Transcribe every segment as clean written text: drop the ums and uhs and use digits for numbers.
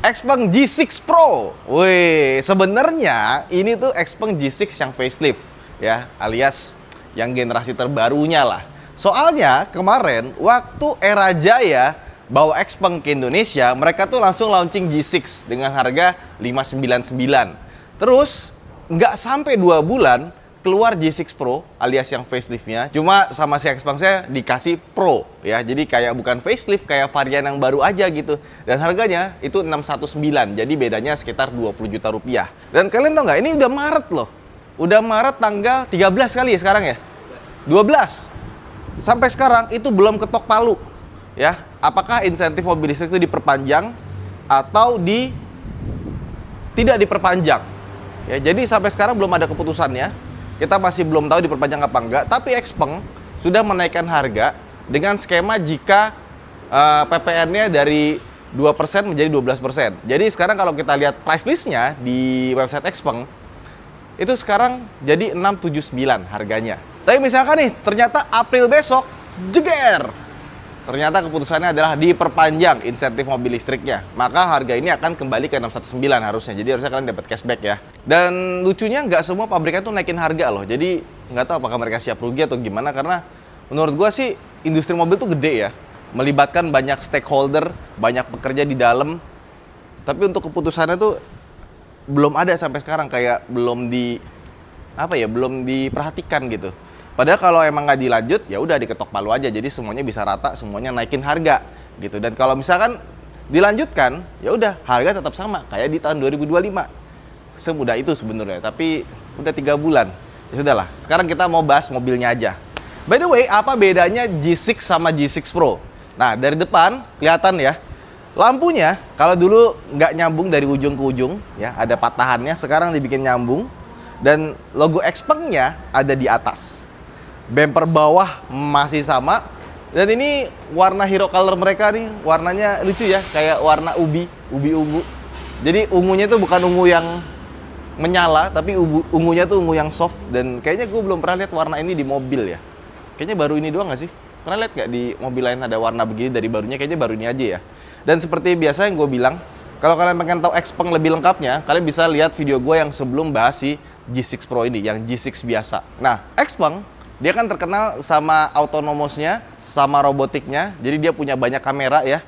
Xpeng G6 Pro. Wih, sebenarnya ini tuh Xpeng G6 yang facelift ya, alias yang generasi terbarunya lah. Soalnya kemarin waktu Era Jaya bawa Xpeng ke Indonesia, mereka tuh langsung launching G6 dengan harga 599. Terus nggak sampai 2 bulan keluar G6 Pro alias yang faceliftnya. Cuma sama si Xpeng saya dikasih Pro ya. Jadi kayak bukan facelift, kayak varian yang baru aja gitu. Dan harganya itu 619. Jadi bedanya sekitar 20 juta rupiah. Dan kalian tau nggak, ini udah Maret loh. Udah Maret tanggal 13 kali ya sekarang ya? 12. Sampai sekarang itu belum ketok palu ya. Apakah insentif mobil listrik itu diperpanjang atau tidak diperpanjang? Ya, jadi sampai sekarang belum ada keputusannya. Kita masih belum tahu diperpanjang apa enggak, tapi Xpeng sudah menaikkan harga dengan skema jika PPN-nya dari 2% menjadi 12%. Jadi sekarang kalau kita lihat price list-nya di website Xpeng, itu sekarang jadi 679 harganya. Tapi misalkan nih, ternyata April besok, jeger! Ternyata keputusannya adalah diperpanjang insentif mobil listriknya. Maka harga ini akan kembali ke 619 harusnya. Jadi harusnya kalian dapat cashback ya. Dan lucunya nggak semua pabriknya tuh naikin harga loh. Jadi nggak tahu apakah mereka siap rugi atau gimana. Karena menurut gua sih industri mobil tuh gede ya. Melibatkan banyak stakeholder, banyak pekerja di dalam. Tapi untuk keputusannya tuh belum ada sampai sekarang. Kayak belum diperhatikan gitu. Padahal kalau emang nggak dilanjut, ya udah diketok palu aja. Jadi semuanya bisa rata, semuanya naikin harga gitu. Dan kalau misalkan dilanjutkan, ya udah harga tetap sama kayak di tahun 2025. Semudah itu sebenarnya. Tapi udah 3 bulan. Ya sudahlah. Sekarang kita mau bahas mobilnya aja. By the way, apa bedanya G6 sama G6 Pro? Nah, dari depan kelihatan ya. Lampunya kalau dulu nggak nyambung dari ujung ke ujung, ya ada patahannya. Sekarang dibikin nyambung. Dan logo Xpeng-nya ada di atas. Bumper bawah masih sama. Dan ini warna hero color mereka nih, warnanya lucu ya, kayak warna ubi ungu. Jadi ungunya itu bukan ungu yang menyala, tapi ungunya tuh ungu yang soft. Dan kayaknya gue belum pernah lihat warna ini di mobil ya. Kayaknya baru ini doang nggak sih? Pernah lihat nggak di mobil lain ada warna begini dari barunya? Kayaknya baru ini aja ya. Dan seperti biasa yang gue bilang, kalau kalian pengen tahu Xpeng lebih lengkapnya, kalian bisa lihat video gue yang sebelum bahas si G6 Pro ini, yang G6 biasa. Nah, Xpeng dia kan terkenal sama autonomous-nya, sama robotiknya. Jadi dia punya banyak kamera ya.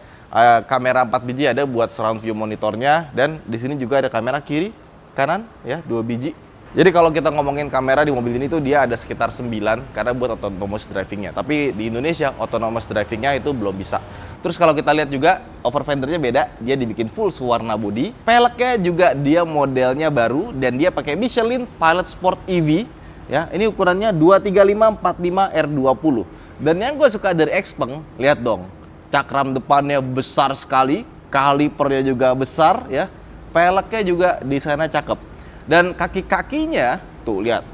Kamera 4 biji ada buat surround view monitornya. Dan di sini juga ada kamera kiri, kanan ya, 2 biji. Jadi kalau kita ngomongin kamera di mobil ini tuh dia ada sekitar 9 karena buat autonomous driving-nya. Tapi di Indonesia autonomous driving-nya itu belum bisa. Terus kalau kita lihat juga over fendernya beda, dia dibikin full sewarna bodi. Peleknya juga dia modelnya baru dan dia pakai Michelin Pilot Sport EV. Ya, ini ukurannya 235/45 R20. Dan yang gue suka dari Xpeng, lihat dong, cakram depannya besar sekali, kalipernya juga besar ya, peleknya juga desainnya cakep. Dan kaki-kakinya tuh lihat,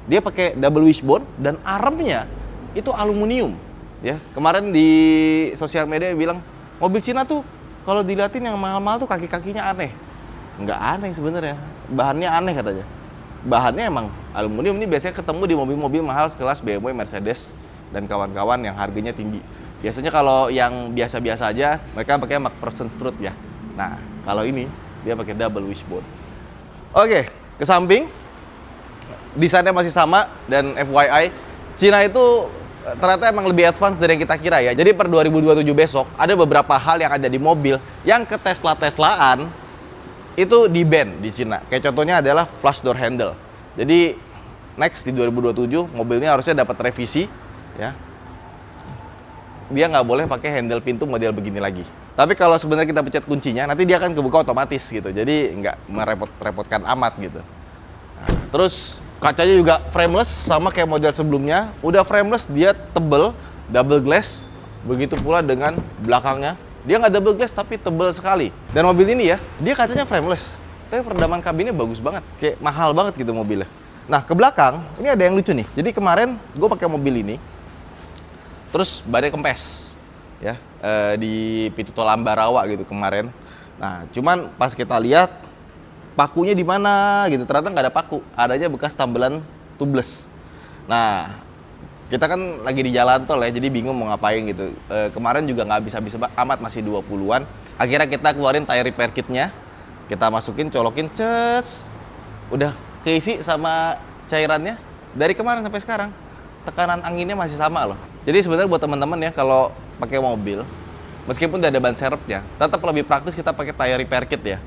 dia pakai double wishbone dan armnya itu aluminium. Ya, kemarin di sosial media bilang mobil Cina tuh kalau dilihatin yang mahal-mahal tuh kaki-kakinya aneh. Nggak aneh sebenarnya, bahannya aneh katanya. Bahannya emang aluminium. Ini biasanya ketemu di mobil-mobil mahal sekelas BMW, Mercedes, dan kawan-kawan yang harganya tinggi. Biasanya kalau yang biasa-biasa aja, mereka pakai McPherson strut ya. Nah, kalau ini, dia pakai double wishbone. Oke, ke samping. Desainnya masih sama, dan FYI, Cina itu ternyata emang lebih advance dari yang kita kira ya. Jadi per 2027 besok, ada beberapa hal yang ada di mobil yang ke Tesla-Teslaan, itu di-ban di Cina. Kayak contohnya adalah flush door handle. Jadi next di 2027 mobilnya harusnya dapat revisi ya. Dia nggak boleh pakai handle pintu model begini lagi. Tapi kalau sebenarnya kita pencet kuncinya, nanti dia akan kebuka otomatis gitu. Jadi nggak merepot-repotkan amat gitu. Nah, terus kacanya juga frameless sama kayak model sebelumnya. Udah frameless, dia tebel, double glass. Begitu pula dengan belakangnya. Dia nggak double glass tapi tebal sekali. Dan mobil ini ya, dia kacanya frameless. Tapi peredaman kabinnya bagus banget. Kayak mahal banget gitu mobilnya. Nah, ke belakang, ini ada yang lucu nih. Jadi kemarin gue pakai mobil ini, terus badai kempes. Ya, di pintu tol Ambarawa gitu kemarin. Nah, cuman pas kita lihat, pakunya di mana gitu. Ternyata nggak ada paku. Adanya bekas tambelan tubeless. Nah, kita kan lagi di jalan tol ya, jadi bingung mau ngapain gitu. Kemarin juga nggak bisa-bisa amat, masih 20-an. Akhirnya kita keluarin tire repair kitnya, kita masukin, colokin, ces, udah keisi sama cairannya. Dari kemarin sampai sekarang tekanan anginnya masih sama loh. Jadi sebenarnya buat teman-teman ya, kalau pakai mobil, meskipun udah ada ban serepnya, tetap lebih praktis kita pakai tire repair kit ya.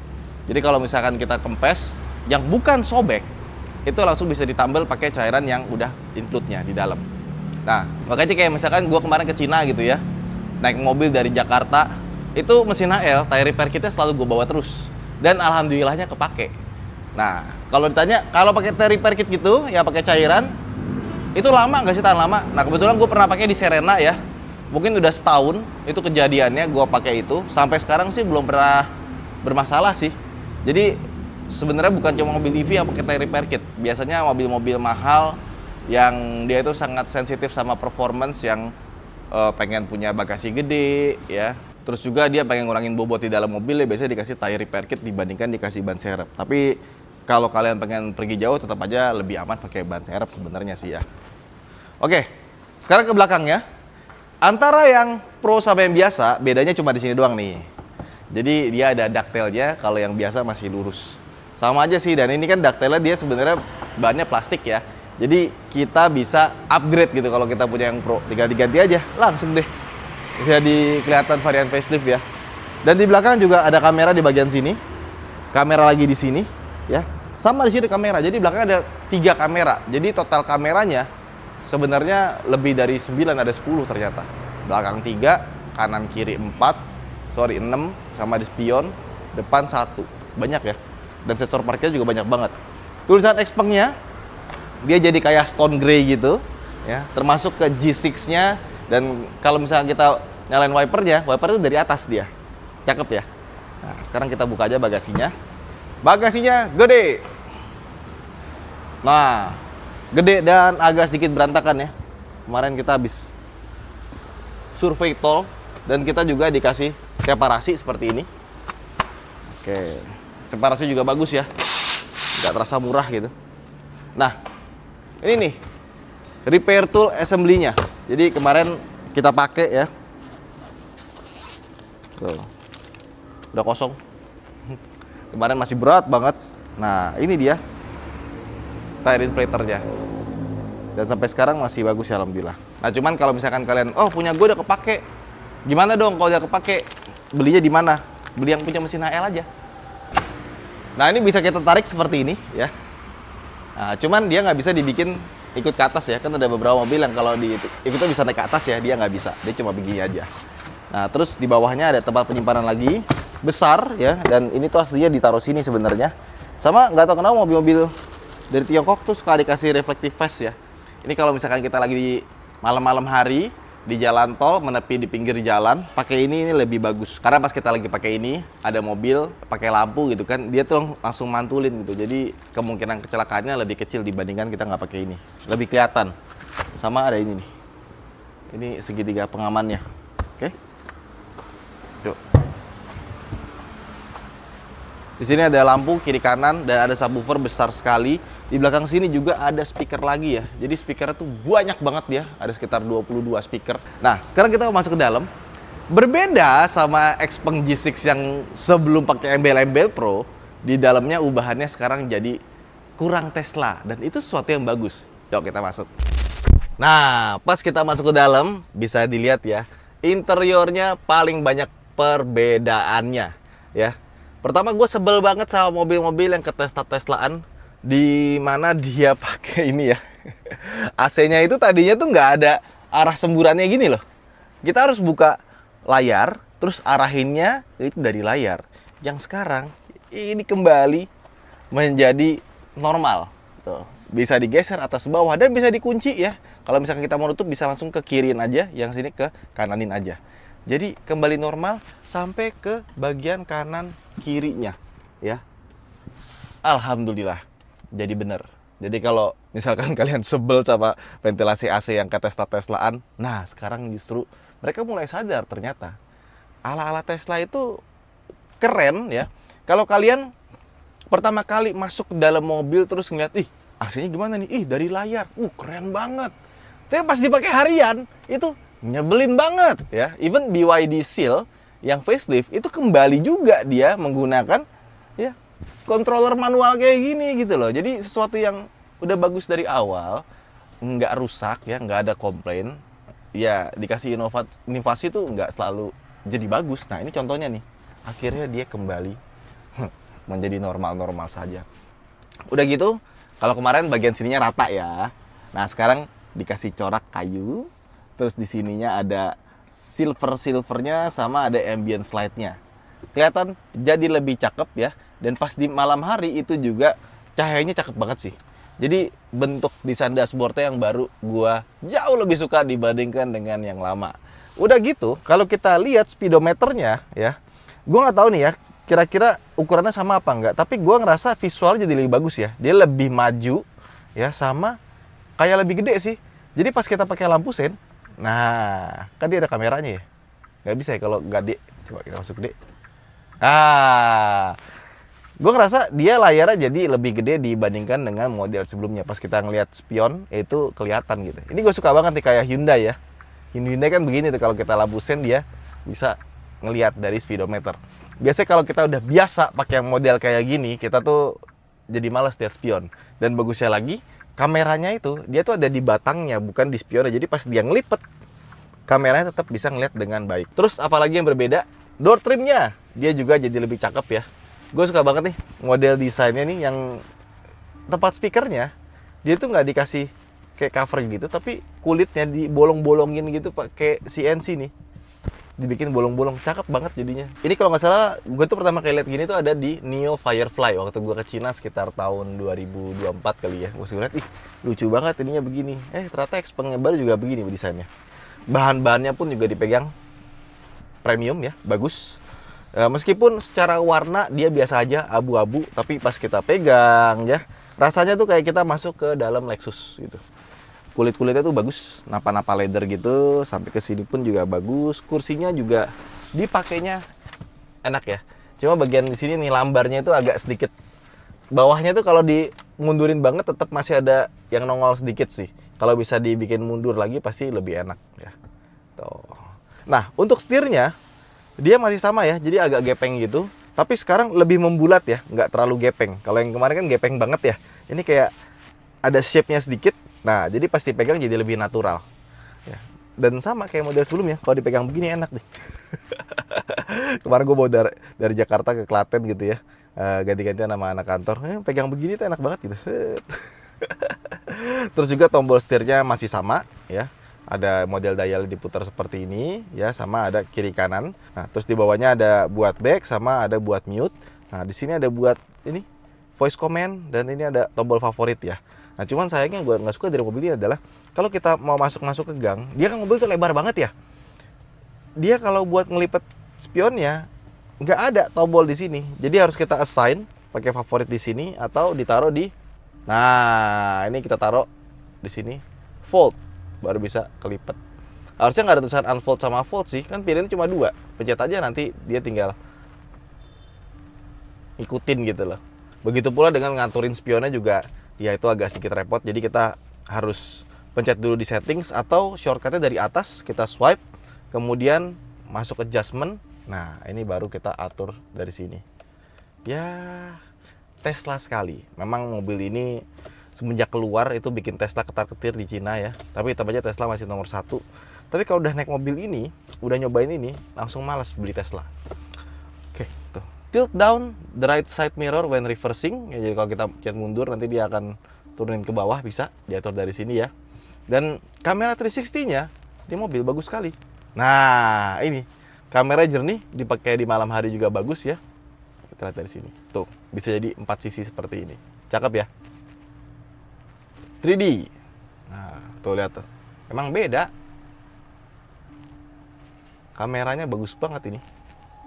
Jadi kalau misalkan kita kempes yang bukan sobek, itu langsung bisa ditambal pakai cairan yang udah include-nya di dalam. Nah, makanya kayak misalkan gue kemarin ke Cina gitu ya, naik mobil dari Jakarta, itu mesin HL, tire repair kitnya selalu gue bawa terus. Dan alhamdulillahnya kepake. Nah, kalau ditanya, kalau pakai tire repair kit gitu, ya pakai cairan, itu lama nggak sih, tahan lama? Nah, kebetulan gue pernah pakai di Serena ya. Mungkin udah setahun, itu kejadiannya gue pakai itu. Sampai sekarang sih belum pernah bermasalah sih. Jadi, sebenarnya bukan cuma mobil EV yang pakai tire repair kit. Biasanya mobil-mobil mahal yang dia itu sangat sensitif sama performance, yang pengen punya bagasi gede ya. Terus juga dia pengen ngurangin bobot di dalam mobil ya, biasanya dikasih tire repair kit dibandingkan dikasih ban serep. Tapi kalau kalian pengen pergi jauh, tetap aja lebih aman pakai ban serep sebenarnya sih ya. Oke, sekarang ke belakangnya. Antara yang pro sama yang biasa, bedanya cuma di sini doang nih. Jadi dia ada ductile-nya, kalau yang biasa masih lurus. Sama aja sih, dan ini kan ductile-nya dia sebenarnya bahannya plastik ya. Jadi kita bisa upgrade gitu kalau kita punya yang pro. Tinggal diganti aja, langsung deh. Jadi kelihatan varian facelift ya. Dan di belakang juga ada kamera di bagian sini. Kamera lagi di sini ya. Sama di sini kamera. Jadi belakang ada 3 kamera. Jadi total kameranya sebenarnya lebih dari 9, ada 10 ternyata. Belakang 3, kanan kiri 6, sama di spion, depan 1. Banyak ya. Dan sensor parkir juga banyak banget. Tulisan Xpeng-nya dia jadi kayak stone grey gitu ya, termasuk ke G6-nya. Dan kalau misalnya kita nyalain wipernya, wiper itu dari atas dia. Cakep ya. Nah, sekarang kita buka aja bagasinya. Bagasinya gede. Nah, gede dan agak sedikit berantakan ya. Kemarin kita habis survei tol dan kita juga dikasih separasi seperti ini. Oke, separasi juga bagus ya. Nggak terasa murah gitu. Nah, ini nih repair tool assembly-nya. Jadi kemarin kita pakai ya. Tuh. Udah kosong. Kemarin masih berat banget. Nah, ini dia tire inflatornya. Dan sampai sekarang masih bagus ya, alhamdulillah. Nah, cuman kalau misalkan kalian, oh punya gue udah kepake, gimana dong kalau udah kepake? Belinya di mana? Beli yang punya mesin HL aja. Nah, ini bisa kita tarik seperti ini ya. Nah, cuman dia nggak bisa dibikin ikut ke atas ya, kan ada beberapa mobil yang kalau ikutnya bisa naik ke atas ya, dia nggak bisa, dia cuma begini aja. Nah, terus di bawahnya ada tempat penyimpanan lagi besar ya, dan ini tuh aslinya ditaruh sini sebenarnya. Sama nggak tahu kenapa mobil-mobil dari Tiongkok tuh suka dikasih reflective vest ya. Ini kalau misalkan kita lagi di malam-malam hari di jalan tol, menepi di pinggir jalan, pakai ini lebih bagus. Karena pas kita lagi pakai ini, ada mobil pakai lampu gitu kan, dia tuh langsung mantulin gitu. Jadi kemungkinan kecelakaannya lebih kecil dibandingkan kita nggak pakai ini. Lebih kelihatan. Sama ada ini nih. Ini segitiga pengamannya. Oke. Yuk. Di sini ada lampu kiri kanan dan ada subwoofer besar sekali. Di belakang sini juga ada speaker lagi ya. Jadi speakernya tuh banyak banget ya. Ada sekitar 22 speaker. Nah, sekarang kita masuk ke dalam. Berbeda sama Xpeng G6 yang sebelum pakai embel-embel Pro, di dalamnya ubahannya sekarang jadi kurang Tesla. Dan itu sesuatu yang bagus. Yuk kita masuk. Nah, pas kita masuk ke dalam, bisa dilihat ya. Interiornya paling banyak perbedaannya ya. Pertama, gue sebel banget sama mobil-mobil yang ke Tesla-Teslaan, di mana dia pakai ini ya. AC-nya itu tadinya tuh nggak ada arah semburannya gini loh. Kita harus buka layar, terus arahinnya itu dari layar. Yang sekarang ini kembali menjadi normal. Tuh, bisa digeser atas bawah dan bisa dikunci ya. Kalau misalkan kita mau nutup bisa langsung ke kiriin aja, yang sini ke kananin aja. Jadi kembali normal sampai ke bagian kanan kirinya ya. Alhamdulillah. Jadi bener. Jadi kalau misalkan kalian sebel sama ventilasi AC yang ke Tesla-Teslaan, nah sekarang justru mereka mulai sadar ternyata ala-ala Tesla itu keren ya. Kalau kalian pertama kali masuk ke dalam mobil terus ngeliat, ih AC-nya gimana nih? Ih dari layar, keren banget. Tapi pas dipakai harian itu nyebelin banget ya. Even BYD Seal yang facelift itu kembali juga dia menggunakan ya controller manual kayak gini gitu loh. Jadi sesuatu yang udah bagus dari awal, nggak rusak ya, nggak ada komplain. Ya dikasih inovasi tuh nggak selalu jadi bagus. Nah ini contohnya nih, akhirnya dia kembali menjadi normal-normal saja. Udah gitu, kalau kemarin bagian sininya rata ya. Nah sekarang dikasih corak kayu, terus di sininya ada silvernya sama ada ambient slide-nya. Kelihatan jadi lebih cakep ya. Dan pas di malam hari itu juga cahayanya cakep banget sih. Jadi bentuk desain dashboardnya yang baru gua jauh lebih suka dibandingkan dengan yang lama. Udah gitu, kalau kita lihat speedometernya ya, gua nggak tahu nih ya, kira-kira ukurannya sama apa enggak. Tapi gua ngerasa visualnya jadi lebih bagus ya. Dia lebih maju ya, sama kayak lebih gede sih. Jadi pas kita pakai lampu sen, nah kan dia ada kameranya ya. Nggak bisa ya kalau nggak D. Coba kita masuk D. Gue ngerasa dia layarnya jadi lebih gede dibandingkan dengan model sebelumnya. Pas kita ngelihat spion itu kelihatan gitu. Ini gue suka banget nih kayak Hyundai ya. Hyundai kan begini tuh, kalau kita lampu sen dia bisa ngelihat dari speedometer. Biasanya kalau kita udah biasa pakai model kayak gini, kita tuh jadi malas lihat spion. Dan bagusnya lagi, kameranya itu dia tuh ada di batangnya, bukan di spionnya. Jadi pas dia ngelipet, kameranya tetap bisa ngelihat dengan baik. Terus apalagi yang berbeda? Door trimnya dia juga jadi lebih cakep ya. Gue suka banget nih model desainnya nih, yang tempat speakernya dia tuh nggak dikasih kayak cover gitu, tapi kulitnya dibolong-bolongin gitu pakai CNC nih, dibikin bolong-bolong, cakep banget jadinya. Ini kalau nggak salah gue tuh pertama kali lihat gini tuh ada di Neo Firefly waktu gue ke Cina sekitar tahun 2024 kali ya. Gue lihat, ih lucu banget ininya begini. Ternyata Xpeng baru juga begini desainnya. Bahan-bahannya pun juga dipegang premium ya, bagus. Meskipun secara warna dia biasa aja, abu-abu, tapi pas kita pegang ya, rasanya tuh kayak kita masuk ke dalam Lexus gitu. Kulit-kulitnya tuh bagus, napa-napa leather gitu, sampai ke sini pun juga bagus. Kursinya juga dipakainya enak ya. Cuma bagian di sini nih lambarnya itu agak sedikit, bawahnya tuh kalau dimundurin banget tetap masih ada yang nongol sedikit sih. Kalau bisa dibikin mundur lagi pasti lebih enak ya. Tuh. Nah, untuk setirnya dia masih sama ya, jadi agak gepeng gitu. Tapi sekarang lebih membulat ya, nggak terlalu gepeng. Kalau yang kemarin kan gepeng banget ya. Ini kayak ada shape-nya sedikit. Nah, jadi pas dipegang jadi lebih natural. Ya. Dan sama kayak model sebelumnya, kalau dipegang begini enak deh. Kemarin gue bawa dari Jakarta ke Klaten gitu ya. Ganti-gantian sama anak kantor. Pegang begini tuh enak banget gitu. Set. Terus juga tombol setirnya masih sama ya. Ada model dial diputar seperti ini ya, sama ada kiri kanan. Nah, terus di bawahnya ada buat back sama ada buat mute. Nah, di sini ada buat ini voice command, dan ini ada tombol favorit ya. Nah, cuman sayangnya gue nggak suka dari mobil ini adalah kalau kita mau masuk ke gang, dia kan mobil itu lebar banget ya. Dia kalau buat ngelipet spionnya nggak ada tombol di sini. Jadi harus kita assign pakai favorit di sini atau ditaruh di, nah ini kita taruh di sini fold, baru bisa kelipet. Harusnya nggak ada tulisan unfold sama fold sih, kan pilihannya cuma dua. Pencet aja nanti dia tinggal ikutin gitu loh. Begitu pula dengan nganturin spionnya juga, ya itu agak sedikit repot. Jadi kita harus pencet dulu di settings atau shortcutnya dari atas kita swipe, kemudian masuk adjustment. Nah ini baru kita atur dari sini. Ya Tesla sekali. Memang mobil ini semenjak keluar itu bikin Tesla ketar-ketir di Cina ya. Tapi tetap aja Tesla masih nomor 1. Tapi kalau udah naik mobil ini, udah nyobain ini, langsung malas beli Tesla. Oke, tuh. Tilt down the right side mirror when reversing. Ya, jadi kalau kita pencet mundur nanti dia akan turunin ke bawah, bisa diatur dari sini ya. Dan kamera 360-nya di mobil bagus sekali. Nah, ini kamera jernih, dipakai di malam hari juga bagus ya. Kita lihat dari sini. Tuh, bisa jadi 4 sisi seperti ini. Cakep ya. 3D. Nah, tuh lihat tuh. Emang beda. Kameranya bagus banget ini.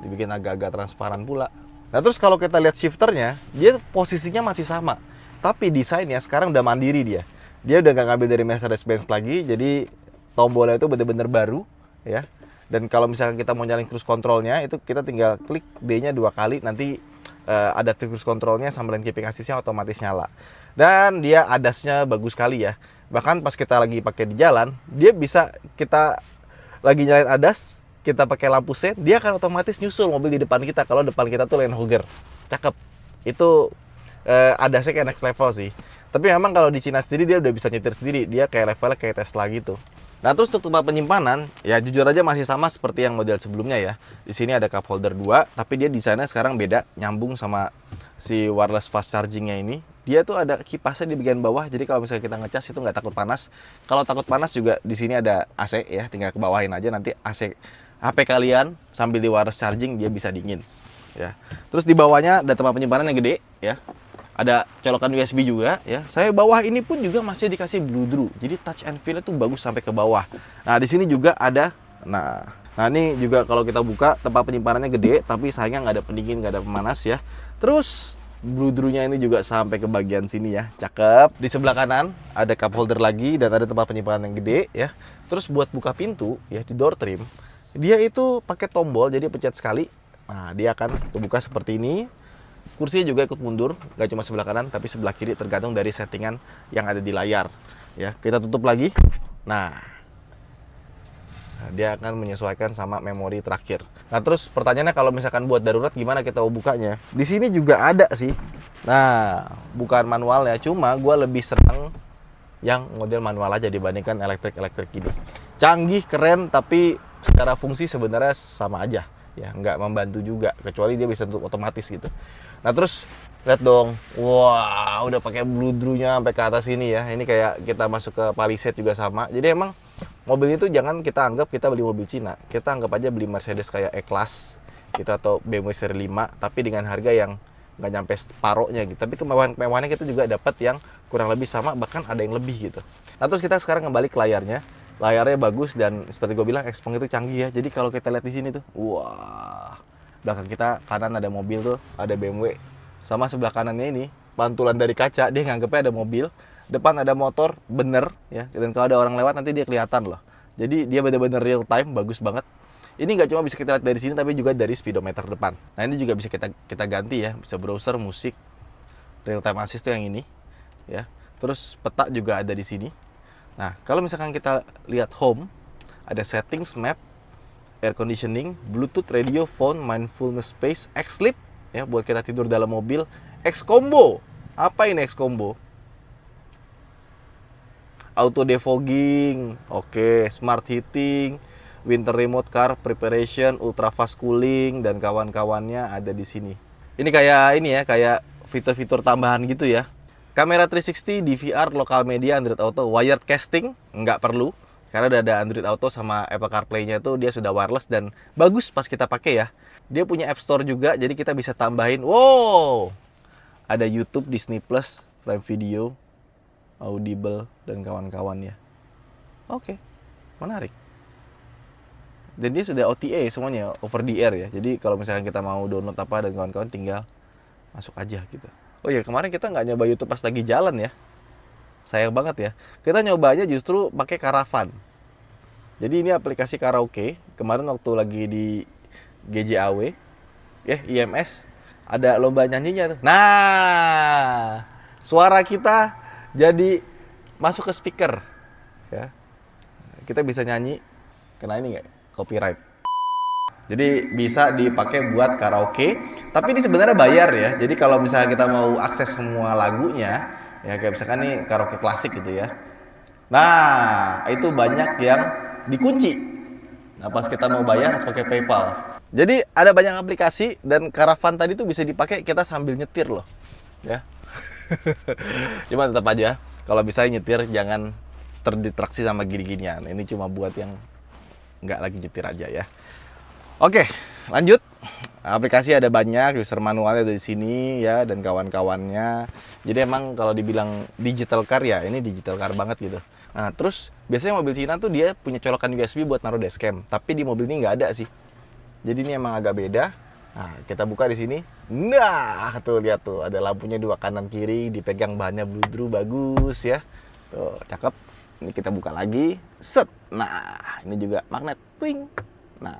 Dibikin agak-agak transparan pula. Nah, terus kalau kita lihat shifternya, dia posisinya masih sama. Tapi desainnya sekarang udah mandiri dia. Dia udah nggak ngambil dari Mercedes-Benz lagi, jadi tombolnya itu bener-bener baru ya. Dan kalau misalkan kita mau nyalain cruise controlnya, itu kita tinggal klik D-nya 2 kali, nanti ada cruise controlnya sama lane keeping assist-nya otomatis nyala. Dan dia ADAS-nya bagus sekali ya. Bahkan pas kita lagi pakai di jalan, dia bisa kita lagi nyalain ADAS, kita pakai lampu sen, dia akan otomatis nyusul mobil di depan kita kalau depan kita tuh lane hogger. Cakep. Itu ADAS-nya kayak next level sih. Tapi memang kalau di Cina sendiri dia udah bisa nyetir sendiri. Dia kayak levelnya kayak Tesla gitu. Nah, terus untuk tempat penyimpanan, ya jujur aja masih sama seperti yang model sebelumnya ya. Di sini ada cup holder 2, tapi dia desainnya sekarang beda, nyambung sama si wireless fast charging-nya ini. Dia tuh ada kipasnya di bagian bawah, jadi kalau misalnya kita ngecas itu nggak takut panas. Kalau takut panas juga di sini ada AC ya, tinggal ke bawahin aja nanti AC HP kalian sambil di wireless charging dia bisa dingin. Ya. Terus di bawahnya ada tempat penyimpanan yang gede ya. Ada colokan USB juga ya. Saya bawah ini pun juga masih dikasih Bluedroo. Jadi touch and feel itu bagus sampai ke bawah. Nah, di sini juga ada nah ini juga kalau kita buka tempat penyimpanannya gede, tapi sayangnya nggak ada pendingin, nggak ada pemanas ya. Terus Bluedroo-nya ini juga sampai ke bagian sini ya. Cakep. Di sebelah kanan ada cup holder lagi dan ada tempat penyimpanan yang gede ya. Terus buat buka pintu ya di door trim, dia itu pakai tombol jadi pencet sekali. Nah, dia akan terbuka seperti ini. Kursinya juga ikut mundur, gak cuma sebelah kanan, tapi sebelah kiri tergantung dari settingan yang ada di layar. Ya, kita tutup lagi. Nah, dia akan menyesuaikan sama memori terakhir. Nah, terus pertanyaannya kalau misalkan buat darurat gimana kita mau bukanya? Di sini juga ada sih. Nah, bukan manual ya, cuma gue lebih seneng yang model manual aja dibandingkan elektrik gini. Canggih, keren, tapi secara fungsi sebenarnya sama aja. Ya, nggak membantu juga, kecuali dia bisa untuk otomatis gitu. Nah, terus lihat dong, wah udah pakai Bluedroo-nya sampai ke atas ini ya. Ini kayak kita masuk ke Palisade juga sama. Jadi emang mobil itu jangan kita anggap kita beli mobil Cina. Kita anggap aja beli Mercedes kayak E-Class gitu atau BMW seri 5, tapi dengan harga yang nggak nyampe separohnya gitu. Tapi kemewahan-kemewahannya kita juga dapat yang kurang lebih sama, bahkan ada yang lebih gitu. Nah, terus kita sekarang kembali ke layarnya. Layarnya bagus dan seperti gue bilang Xpeng itu canggih ya. Jadi kalau kita lihat di sini tuh, wah, belakang kita kanan ada mobil tuh, ada BMW. Sama sebelah kanannya ini, pantulan dari kaca, dia nganggepnya ada mobil. Depan ada motor, bener ya. Dan kalau ada orang lewat nanti dia kelihatan loh. Jadi dia bener-bener real time, bagus banget. Ini nggak cuma bisa kita lihat dari sini, tapi juga dari speedometer depan. Nah, ini juga bisa kita ganti ya, bisa browser, musik, real time assist tuh yang ini ya. Terus peta juga ada di sini. Nah, kalau misalkan kita lihat home, ada settings, map, air conditioning, Bluetooth, radio, phone, mindfulness space, X-Sleep ya buat kita tidur dalam mobil, X-Combo. Apa ini X-Combo? Auto defogging, oke, smart heating, winter remote car preparation, ultra fast cooling dan kawan-kawannya ada di sini. Ini kayak fitur-fitur tambahan gitu ya. Kamera 360, DVR, lokal media, Android Auto, wired casting, nggak perlu. Karena udah ada Android Auto sama Apple CarPlay-nya tuh dia sudah wireless dan bagus pas kita pakai ya. Dia punya App Store juga, jadi kita bisa tambahin, wow, ada YouTube, Disney Plus, Prime Video, Audible, dan kawan-kawannya. Oke, menarik. Dan dia sudah OTA semuanya, over the air ya. Jadi kalau misalkan kita mau download apa dan kawan-kawan tinggal masuk aja gitu. Oh iya, kemarin kita nggak nyoba YouTube pas lagi jalan ya. Sayang banget ya. Kita nyobanya justru pakai Caravan. Jadi ini aplikasi karaoke. Kemarin waktu lagi di GJAW, IMS, ada lomba nyanyinya tuh. Nah, suara kita jadi masuk ke speaker. Ya. Kita bisa nyanyi. Kena ini nggak? Copyright. Jadi bisa dipakai buat karaoke, tapi ini sebenarnya bayar ya. Jadi kalau misalnya kita mau akses semua lagunya, ya kayak misalkan nih karaoke klasik gitu ya. Nah, itu banyak yang dikunci. Nah, pas kita mau bayar harus pakai PayPal. Jadi ada banyak aplikasi dan Caravan tadi tuh bisa dipakai kita sambil nyetir loh. Ya. Cuma tetap aja kalau bisa nyetir jangan terdistraksi sama gini-ginian. Ini cuma buat yang nggak lagi nyetir aja ya. Oke, lanjut. Aplikasi ada banyak, user manualnya ada di sini ya dan kawan-kawannya. Jadi emang kalau dibilang digital car ya, ini digital car banget gitu. Nah, terus biasanya mobil Cina tuh dia punya colokan USB buat naruh dashcam, tapi di mobil ini nggak ada sih. Jadi ini emang agak beda. Nah, kita buka di sini. Nah, tuh lihat tuh ada lampunya dua kanan kiri, dipegang bahannya Bluedroo bagus ya. Tuh, cakep. Ini kita buka lagi. Set. Nah, ini juga magnet. Ping. Nah,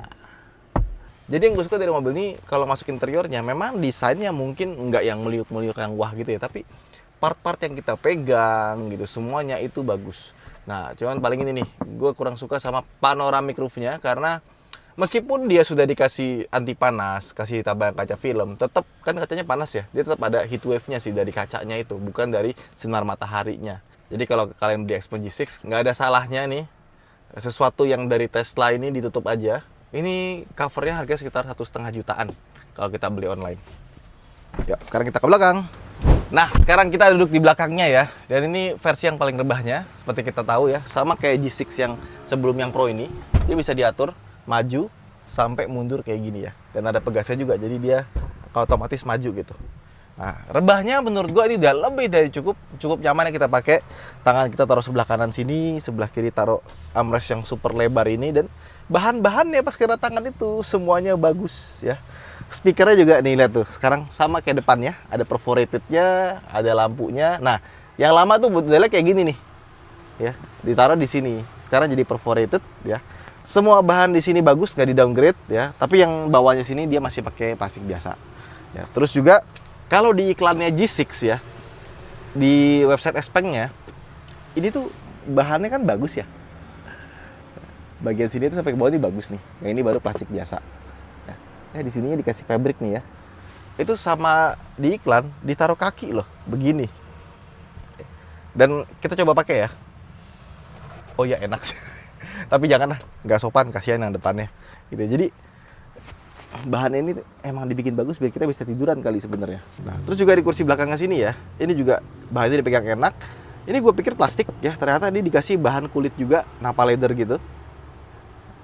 jadi yang gue suka dari mobil ini kalau masuk interiornya memang desainnya mungkin nggak yang meliuk-meliuk yang wah gitu ya, tapi part-part yang kita pegang gitu semuanya itu bagus. Nah, cuman paling ini nih, gue kurang suka sama panoramic roof-nya karena Meskipun dia sudah dikasih anti panas, kasih tambahan kaca film, tetap kan kacanya panas ya. Dia tetap ada heat wave-nya sih dari kacanya itu, bukan dari sinar mataharinya. Jadi kalau kalian beli Xpeng G6, nggak ada salahnya nih sesuatu yang dari Tesla ini ditutup aja. Ini covernya harga sekitar 1,5 jutaan kalau kita beli online. Ya, sekarang kita ke belakang. Nah, sekarang kita duduk di belakangnya ya. Dan ini versi yang paling rebahnya, seperti kita tahu ya. Sama kayak G6 yang sebelum yang Pro ini. Dia bisa diatur maju sampai mundur kayak gini ya. Dan ada pegasnya juga, jadi dia otomatis maju gitu. Nah, rebahnya menurut gua ini udah lebih dari cukup nyaman yang kita pakai. Tangan kita taruh sebelah kanan sini, sebelah kiri taruh armrest yang super lebar ini. Dan bahan-bahannya pas kena tangan itu semuanya bagus ya. Speakernya juga nih, lihat tuh. Sekarang sama kayak depannya, ada perforated-nya, ada lampunya. Nah, yang lama tuh modelnya kayak gini nih. Ya, ditaruh di sini. Sekarang jadi perforated ya. Semua bahan di sini bagus, nggak di downgrade ya. Tapi yang bawahnya sini dia masih pakai plastik biasa. Ya, terus juga kalau di iklannya G6 ya, di website Xpeng-nya, ini tuh bahannya kan bagus ya. Bagian sini tuh sampai ke bawah ini bagus nih. Yang ini baru plastik biasa. Ya, di sininya dikasih fabric nih ya. Itu sama di iklan ditaruh kaki loh, begini. Dan kita coba pakai ya. Oh ya enak sih. Tapi jangan lah, nggak sopan, kasihan yang depannya. Gitu. Jadi bahannya ini emang dibikin bagus biar kita bisa tiduran kali sebenarnya. Nah, terus juga di kursi belakangnya sini ya. Ini juga bahannya dipegang enak. Ini gue pikir plastik ya, ternyata dia dikasih bahan kulit juga, napa leather gitu.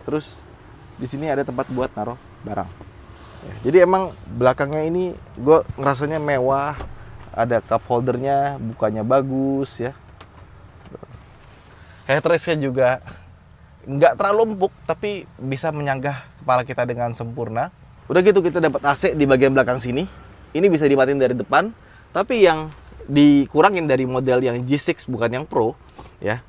Terus di sini ada tempat buat naruh barang. Ya, jadi emang belakangnya ini gue ngerasanya mewah, ada cup holdernya, bukanya bagus ya. Headrestnya juga nggak terlalu empuk, tapi bisa menyanggah kepala kita dengan sempurna. Udah gitu kita dapat AC di bagian belakang sini. Ini bisa dimatiin dari depan, tapi yang dikurangin dari model yang G6 bukan yang Pro ya.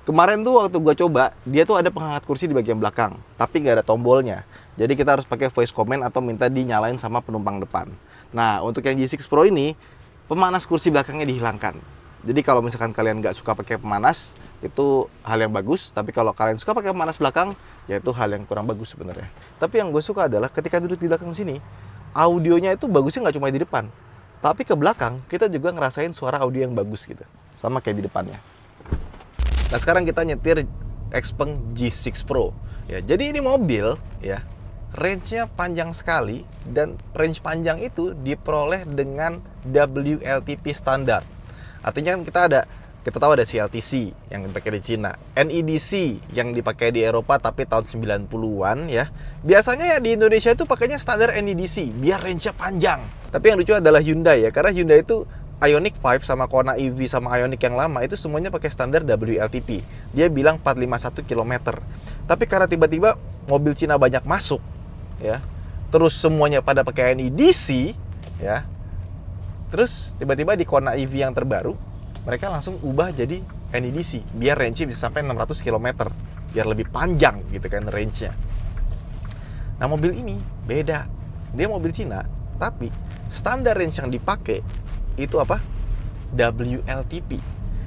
Kemarin tuh waktu gua coba, dia tuh ada penghangat kursi di bagian belakang, tapi nggak ada tombolnya. Jadi kita harus pakai voice command atau minta dinyalain sama penumpang depan. Nah, untuk yang G6 Pro ini, pemanas kursi belakangnya dihilangkan. Jadi kalau misalkan kalian nggak suka pakai pemanas, itu hal yang bagus. Tapi kalau kalian suka pakai pemanas belakang, ya itu hal yang kurang bagus sebenarnya. Tapi yang gue suka adalah ketika duduk di belakang sini, audionya itu bagusnya nggak cuma di depan, tapi ke belakang kita juga ngerasain suara audio yang bagus gitu. Sama kayak di depannya. Nah sekarang kita nyetir Xpeng G6 Pro. Ya, jadi ini mobil ya, range-nya panjang sekali, dan range panjang itu diperoleh dengan WLTP standar. Artinya kan kita tahu ada CLTC yang dipakai di Cina, NEDC yang dipakai di Eropa tapi tahun 90-an ya. Biasanya ya di Indonesia itu pakainya standar NEDC biar range-nya panjang. Tapi yang lucu adalah Hyundai ya, karena Hyundai itu Ioniq 5 sama Kona EV sama Ioniq yang lama itu semuanya pakai standar WLTP. Dia bilang 451 km. Tapi karena tiba-tiba mobil Cina banyak masuk ya, terus semuanya pada pakai NEDC ya. Terus tiba-tiba di Kona EV yang terbaru mereka langsung ubah jadi NEDC biar range-nya bisa sampai 600 km, biar lebih panjang gitu kan range-nya. Nah mobil ini beda, dia mobil Cina tapi standar range yang dipakai itu apa? WLTP.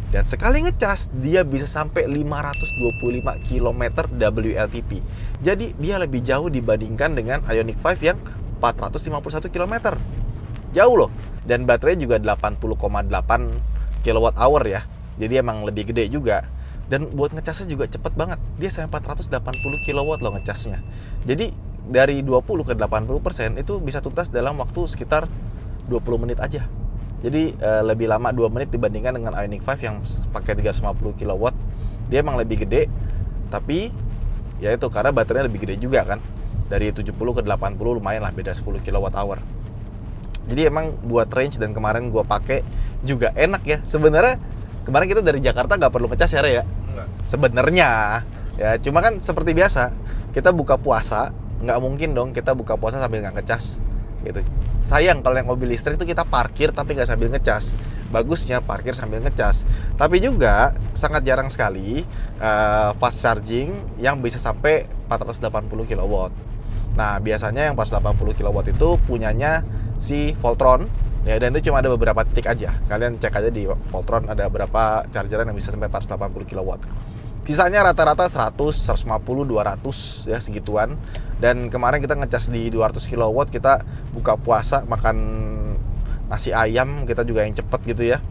Dan sekali ngecas dia bisa sampai 525 km WLTP. Jadi dia lebih jauh dibandingkan dengan Ioniq 5 yang 451 km. Jauh loh. Dan baterainya juga 80,8 kWh ya. Jadi emang lebih gede juga. Dan buat ngecasnya juga cepet banget. Dia sampai 480 kW loh ngecasnya. Jadi dari 20 ke 80% itu bisa tuntas dalam waktu sekitar 20 menit aja. Jadi lebih lama 2 menit dibandingkan dengan Ioniq 5 yang pakai 350 kW. Dia emang lebih gede. Tapi ya itu karena baterainya lebih gede juga kan. Dari 70 ke 80 lumayan lah, beda 10 kWh. Jadi emang buat range, dan kemarin gua pakai juga enak ya. Sebenarnya kemarin kita dari Jakarta nggak perlu ngecas ya, ya? Sebenarnya ya, cuma kan seperti biasa kita buka puasa, nggak mungkin dong kita buka puasa sambil nggak ngecas gitu. Sayang kalau yang mobil listrik itu kita parkir tapi nggak sambil ngecas. Bagusnya parkir sambil ngecas. Tapi juga sangat jarang sekali fast charging yang bisa sampai 480 kW. Nah biasanya yang 480 kW itu punyanya si Voltron ya, dan itu cuma ada beberapa titik aja. Kalian cek aja di Voltron ada berapa chargeran yang bisa sampai 480 kW. Sisanya rata-rata 100, 150, 200 ya segituan. Dan kemarin kita ngecas di 200 kW, kita buka puasa makan nasi ayam, kita juga yang cepet gitu ya.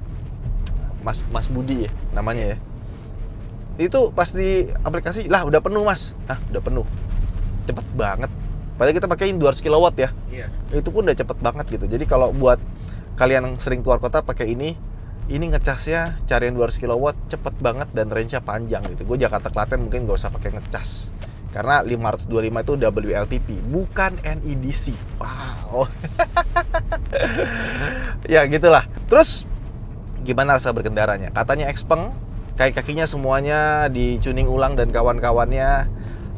Mas Budi ya namanya ya. Itu pas di aplikasi, lah udah penuh mas. Udah penuh. Cepet banget. Padahal kita pakein 200 kW ya. Iya. Itu pun udah cepet banget gitu. Jadi kalau buat kalian yang sering keluar kota pakai ini ngecasnya cariin 200 kW cepet banget dan range-nya panjang gitu. Gue Jakarta Klaten mungkin gak usah pakai ngecas. Karena 525 itu WLTP, bukan NEDC. Wow. Ya gitulah. Terus gimana rasa berkendaranya? Katanya Xpeng, kaki-kakinya semuanya di-tuning ulang dan kawan-kawannya.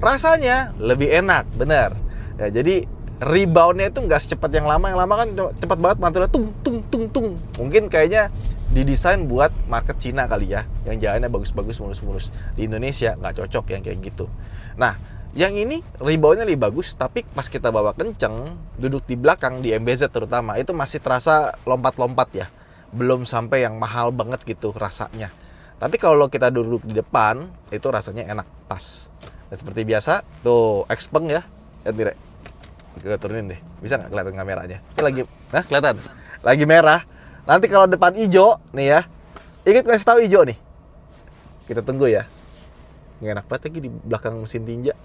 Rasanya lebih enak, bener. Ya, jadi reboundnya itu nggak secepat yang lama kan cepat banget mantulnya tung. Mungkin kayaknya didesain buat market Cina kali ya, yang jalannya bagus-bagus, mulus-mulus. Di Indonesia nggak cocok yang kayak gitu. Nah, yang ini reboundnya lebih bagus, tapi pas kita bawa kenceng, duduk di belakang, di MBZ terutama, itu masih terasa lompat-lompat ya. Belum sampai yang mahal banget gitu rasanya. Tapi kalau kita duduk di depan, itu rasanya enak, pas. Dan seperti biasa, tuh Xpeng ya, lihat gue turunin deh, bisa nggak kelihatan kameranya? Ini lagi, kelihatan? Lagi merah. Nanti kalau depan hijau, nih ya, ingat kasih tahu hijau nih. Kita tunggu ya. Nggak enak banget lagi di belakang mesin tinja.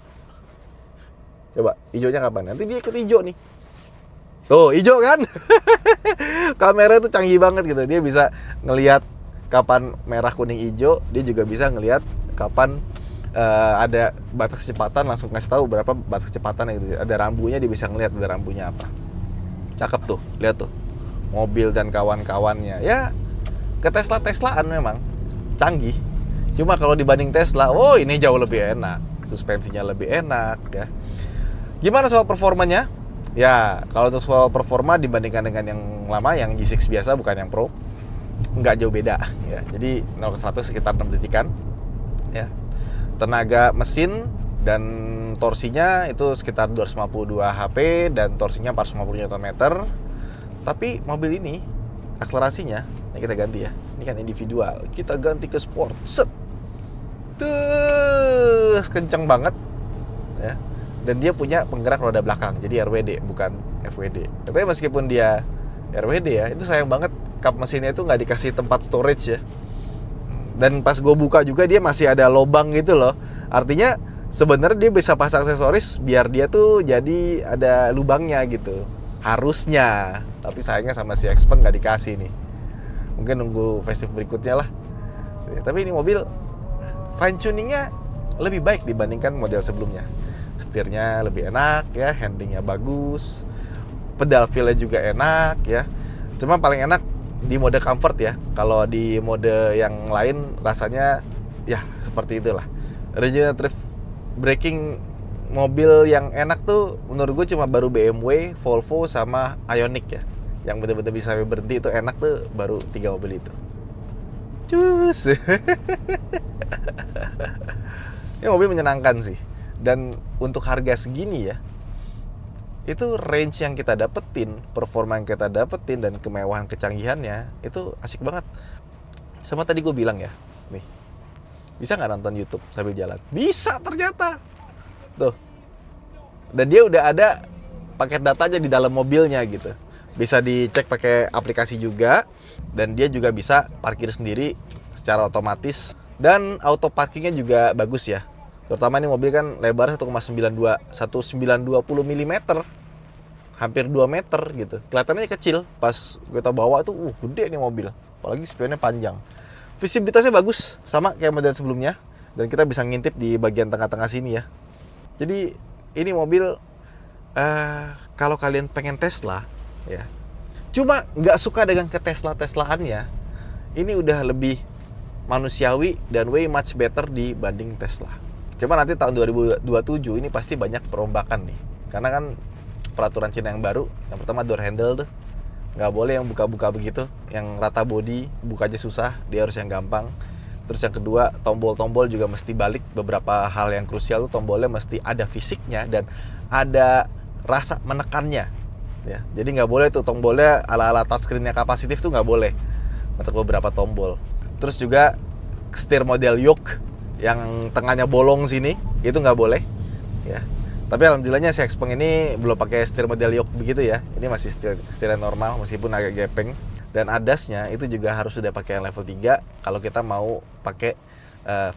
Coba, hijaunya kapan? Nanti dia ikut hijau nih. Tuh, hijau kan? Kamera itu canggih banget gitu. Dia bisa ngelihat kapan merah, kuning, hijau. Dia juga bisa ngelihat kapan ada batas kecepatan, langsung kasih tahu berapa batas kecepatan gitu. Ada rambunya, dia bisa ngelihat ada rambunya apa. Cakep tuh, lihat tuh. Mobil dan kawan-kawannya. Ya, ke Tesla-Teslaan memang canggih. Cuma kalau dibanding Tesla, ini jauh lebih enak. Suspensinya lebih enak ya. Gimana soal performanya? Ya, kalau untuk soal performa dibandingkan dengan yang lama, yang G6 biasa bukan yang Pro, nggak jauh beda ya. Jadi 0 ke 100 sekitar 6 detikan ya. Tenaga mesin dan torsinya itu sekitar 252 HP dan torsinya 450 Nm. Tapi mobil ini akselerasinya, ini kita ganti ya. Ini kan individual, kita ganti ke sport. Set. Terus kenceng banget ya. Dan dia punya penggerak roda belakang, jadi RWD bukan FWD. Tapi meskipun dia RWD ya, itu sayang banget kap mesinnya itu nggak dikasih tempat storage ya. Dan pas gue buka juga dia masih ada lubang gitu loh. Artinya sebenarnya dia bisa pasang aksesoris biar dia tuh jadi ada lubangnya gitu. Harusnya. Tapi sayangnya sama si Xpeng nggak dikasih nih. Mungkin nunggu festive berikutnya lah. Tapi ini mobil fine tuningnya lebih baik dibandingkan model sebelumnya. Setirnya lebih enak ya, handlingnya bagus. Pedal feel-nya juga enak ya. Cuma paling enak di mode comfort ya. Kalau di mode yang lain rasanya ya seperti itulah. Regenerative braking mobil yang enak tuh menurut gue cuma baru BMW, Volvo sama Ioniq ya. Yang bener-bener bisa berhenti itu enak tuh baru 3 mobil itu. Cus. Ini mobil menyenangkan sih. Dan untuk harga segini ya, itu range yang kita dapetin, performa yang kita dapetin, dan kemewahan kecanggihannya itu asik banget. Sama tadi gue bilang ya, nih, bisa nggak nonton YouTube sambil jalan? Bisa ternyata. Tuh. Dan dia udah ada paket datanya di dalam mobilnya gitu. Bisa dicek pakai aplikasi juga, dan dia juga bisa parkir sendiri secara otomatis. Dan auto parkingnya juga bagus ya. Terutama ini mobil kan lebarnya 1920 mm. Hampir 2 meter gitu. Kelihatannya kecil. Pas kita bawa tuh, gede nih mobil. Apalagi spionnya panjang. Visibilitasnya bagus, sama kayak model sebelumnya. Dan kita bisa ngintip di bagian tengah-tengah sini ya. Jadi ini mobil, kalau kalian pengen Tesla, ya. Cuma nggak suka dengan Tesla-Teslaannya, ini udah lebih manusiawi dan way much better dibanding Tesla. Cuma nanti tahun 2027 ini pasti banyak perombakan nih. Karena kan peraturan Cina yang baru, yang pertama door handle tuh nggak boleh yang buka-buka begitu, yang rata body bukanya susah, dia harus yang gampang. Terus yang kedua, tombol-tombol juga mesti balik. Beberapa hal yang krusial tuh tombolnya mesti ada fisiknya dan ada rasa menekannya ya. Jadi nggak boleh tuh tombolnya ala-ala touchscreen-nya kapasitif tuh nggak boleh untuk beberapa tombol. Terus juga setir model yoke yang tengahnya bolong sini, itu nggak boleh ya. Tapi alhamdulillahnya si Xpeng ini belum pakai setir model yoke begitu ya. Ini masih setir normal meskipun agak gepeng. Dan ADAS-nya itu juga harus sudah pakai yang level 3 kalau kita mau pakai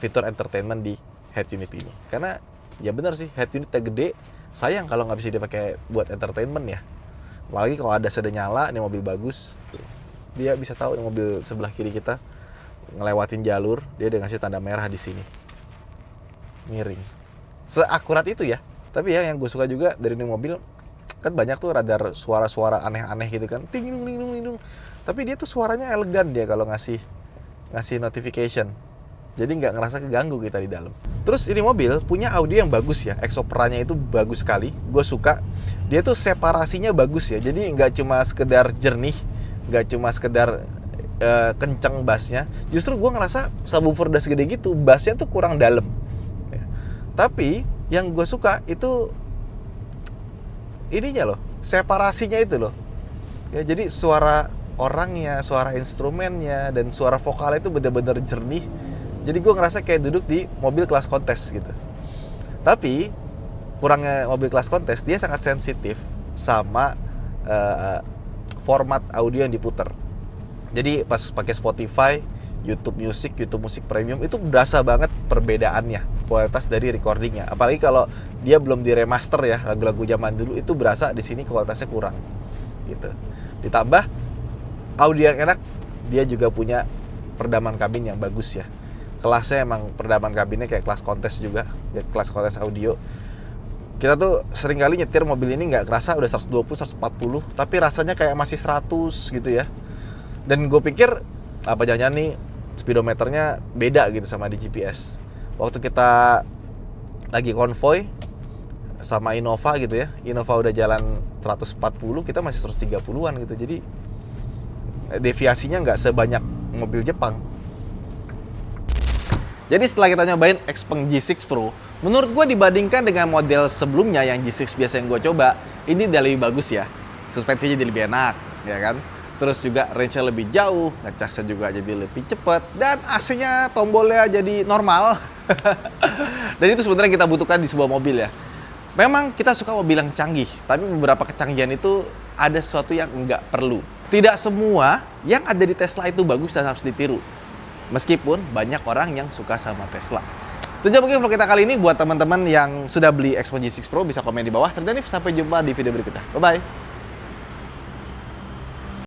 fitur entertainment di head unit ini. Karena ya benar sih, head unitnya gede, sayang kalau nggak bisa dipakai buat entertainment ya. Apalagi kalau ada sudah nyala, ini mobil bagus, dia bisa tahu ini mobil sebelah kiri kita ngelewatin jalur, dia udah ngasih tanda merah di sini. Miring. Seakurat itu ya. Tapi ya yang gue suka juga dari ini mobil, kan banyak tuh radar suara-suara aneh-aneh gitu kan, ting dung ting dung ting dung. Tapi dia tuh suaranya elegan dia kalau ngasih notification. Jadi nggak ngerasa keganggu kita di dalam. Terus ini mobil punya audio yang bagus ya, Exopra-nya itu bagus sekali. Gue suka. Dia tuh separasinya bagus ya. Jadi nggak cuma sekedar jernih, nggak cuma sekedar kenceng bassnya. Justru gue ngerasa subwoofer udah segede gitu, bassnya tuh kurang dalam. Ya. Tapi yang gue suka itu ininya loh, separasinya itu loh. Ya, jadi suara orangnya, suara instrumennya, dan suara vokalnya itu benar-benar jernih. Jadi gue ngerasa kayak duduk di mobil kelas kontes gitu. Tapi kurangnya mobil kelas kontes, dia sangat sensitif sama format audio yang diputer. Jadi pas pakai Spotify, YouTube Music, YouTube Music Premium itu berasa banget perbedaannya, kualitas dari recordingnya. Apalagi kalau dia belum diremaster ya, lagu-lagu zaman dulu itu berasa di sini kualitasnya kurang gitu. Ditambah audio yang enak, dia juga punya peredaman kabin yang bagus ya. Kelasnya emang peredaman kabinnya kayak kelas kontes juga, kayak kelas kontes audio. Kita tuh sering kali nyetir mobil ini nggak kerasa udah 120, 140, tapi rasanya kayak masih 100 gitu ya. Dan gue pikir apa jangan-jangan nih speedometernya beda gitu sama di GPS. Waktu kita lagi konvoy sama Innova gitu ya, Innova udah jalan 140, kita masih 130-an gitu. Jadi deviasinya nggak sebanyak mobil Jepang. Jadi setelah kita nyobain Xpeng G6 Pro, menurut gue dibandingkan dengan model sebelumnya yang G6 biasa yang gue coba, ini udah lebih bagus ya. Suspensinya jadi lebih enak, ya kan? Terus juga range-nya lebih jauh, ngecasnya juga jadi lebih cepat, dan AC-nya tombolnya jadi normal. Dan itu sebenarnya kita butuhkan di sebuah mobil ya. Memang kita suka mobil yang canggih, tapi beberapa kecanggihan itu ada sesuatu yang nggak perlu. Tidak semua yang ada di Tesla itu bagus dan harus ditiru. Meskipun banyak orang yang suka sama Tesla. Itu aja mungkin vlog kita kali ini. Buat teman-teman yang sudah beli Xpeng G6 Pro bisa komen di bawah. Dan sampai jumpa di video berikutnya. Bye-bye.